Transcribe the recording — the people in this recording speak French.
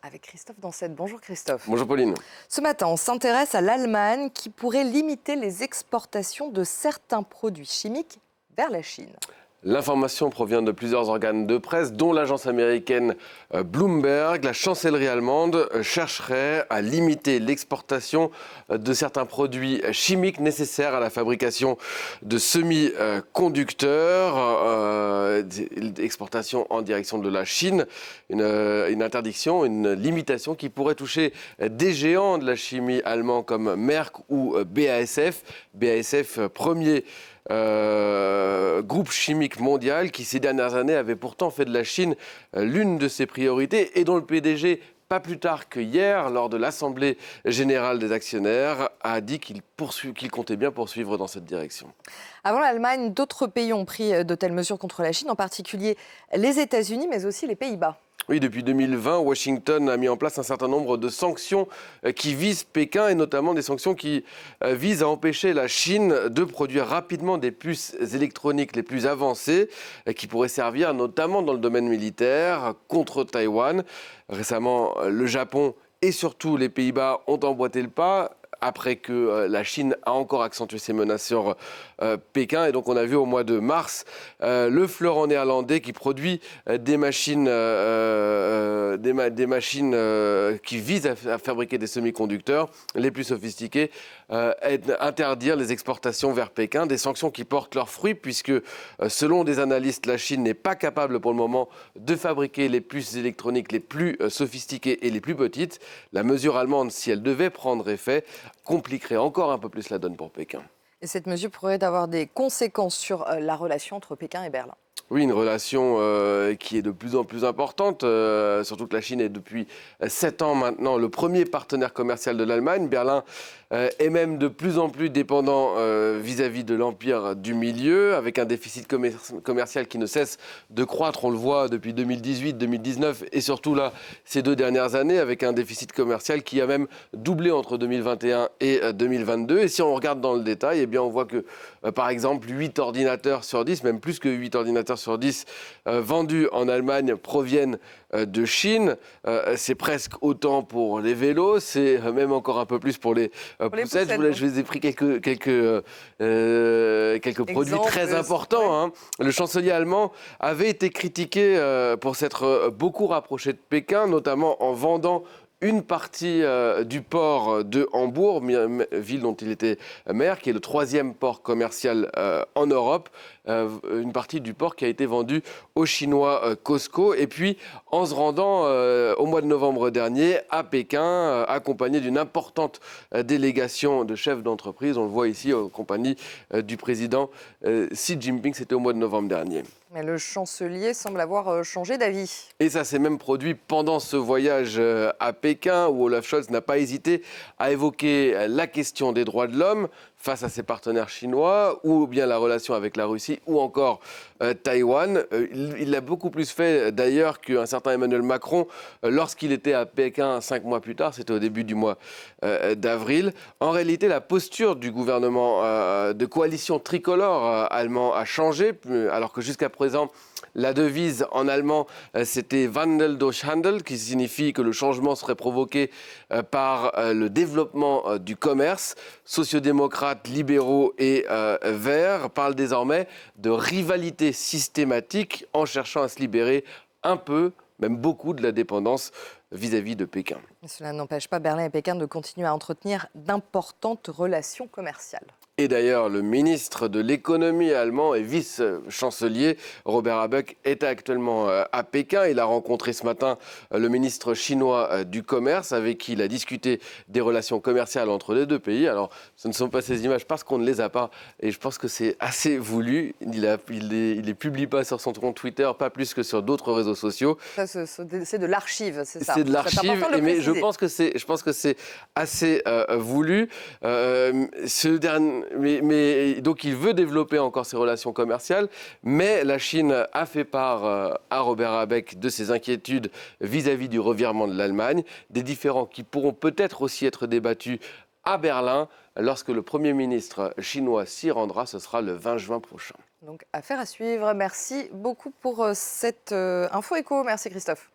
avec Christophe Dancette. Bonjour Christophe. Bonjour Pauline. Ce matin, on s'intéresse à l'Allemagne qui pourrait limiter les exportations de certains produits chimiques vers la Chine. L'information provient de plusieurs organes de presse, dont l'agence américaine Bloomberg. La chancellerie allemande chercherait à limiter l'exportation de certains produits chimiques nécessaires à la fabrication de semi-conducteurs. Exportation en direction de la Chine, une interdiction, une limitation qui pourrait toucher des géants de la chimie allemands comme Merck ou BASF. BASF, premier groupe chimique mondial qui, ces dernières années, avait pourtant fait de la Chine l'une de ses priorités et dont le PDG, pas plus tard que hier, lors de l'Assemblée générale des actionnaires, a dit qu'il comptait bien poursuivre dans cette direction. Avant l'Allemagne, d'autres pays ont pris de telles mesures contre la Chine, en particulier les États-Unis, mais aussi les Pays-Bas. Oui, depuis 2020, Washington a mis en place un certain nombre de sanctions qui visent Pékin et notamment des sanctions qui visent à empêcher la Chine de produire rapidement des puces électroniques les plus avancées qui pourraient servir notamment dans le domaine militaire contre Taïwan. Récemment, le Japon et surtout les Pays-Bas ont emboîté le pas après que la Chine a encore accentué ses menaces sur Pékin. Et donc on a vu au mois de mars le fleuron néerlandais qui produit des machines qui visent à fabriquer des semi-conducteurs les plus sophistiqués, interdire les exportations vers Pékin, des sanctions qui portent leurs fruits puisque selon des analystes, la Chine n'est pas capable pour le moment de fabriquer les puces électroniques les plus sophistiquées et les plus petites. La mesure allemande, si elle devait prendre effet, compliquerait encore un peu plus la donne pour Pékin. Et cette mesure pourrait avoir des conséquences sur la relation entre Pékin et Berlin. Oui, une relation qui est de plus en plus importante, surtout que la Chine est depuis 7 ans maintenant le premier partenaire commercial de l'Allemagne. Berlin est même de plus en plus dépendant vis-à-vis de l'empire du milieu, avec un déficit commercial qui ne cesse de croître. On le voit depuis 2018, 2019 et surtout là, ces 2 dernières années, avec un déficit commercial qui a même doublé entre 2021 et 2022. Et si on regarde dans le détail, eh bien on voit que, par exemple, 8 ordinateurs sur 10, même plus que 8 ordinateurs sur 10 vendus en Allemagne proviennent de Chine. C'est presque autant pour les vélos, c'est même encore un peu plus pour les poussettes. Je vous ai pris quelques produits très importants. Hein. Le chancelier allemand avait été critiqué pour s'être beaucoup rapproché de Pékin, notamment en vendant une partie du port de Hambourg, ville dont il était maire, qui est le 3e port commercial en Europe, une partie du port qui a été vendue aux Chinois Costco. Et puis, en se rendant au mois de novembre dernier à Pékin, accompagné d'une importante délégation de chefs d'entreprise, on le voit ici en compagnie du président Xi Jinping, c'était au mois de novembre dernier. Mais le chancelier semble avoir changé d'avis. Et ça s'est même produit pendant ce voyage à Pékin, où Olaf Scholz n'a pas hésité à évoquer la question des droits de l'homme face à ses partenaires chinois, ou bien la relation avec la Russie, ou encore Taïwan. Il l'a beaucoup plus fait d'ailleurs qu'un certain Emmanuel Macron lorsqu'il était à Pékin 5 mois plus tard, c'était au début du mois d'avril. En réalité, la posture du gouvernement de coalition tricolore allemand a changé, alors que jusqu'à présent, la devise en allemand, c'était Wandel durch Handel, qui signifie que le changement serait provoqué par le développement du commerce. Sociodémocrates, libéraux et verts parlent désormais de rivalité systématique en cherchant à se libérer un peu, même beaucoup, de la dépendance vis-à-vis de Pékin. Cela n'empêche pas Berlin et Pékin de continuer à entretenir d'importantes relations commerciales. Et d'ailleurs, le ministre de l'économie allemand et vice-chancelier, Robert Habeck, est actuellement à Pékin. Il a rencontré ce matin le ministre chinois du commerce, avec qui il a discuté des relations commerciales entre les 2 pays. Alors, ce ne sont pas ces images parce qu'on ne les a pas. Et je pense que c'est assez voulu. Il les publie pas sur son compte Twitter, pas plus que sur d'autres réseaux sociaux. Ça, c'est de l'archive, c'est ça. C'est de l'archive, mais je pense que c'est assez voulu. Mais donc il veut développer encore ses relations commerciales, mais la Chine a fait part à Robert Habeck de ses inquiétudes vis-à-vis du revirement de l'Allemagne, des différends qui pourront peut-être aussi être débattus à Berlin lorsque le Premier ministre chinois s'y rendra, ce sera le 20 juin prochain. Donc affaire à suivre. Merci beaucoup pour cette info éco. Merci Christophe.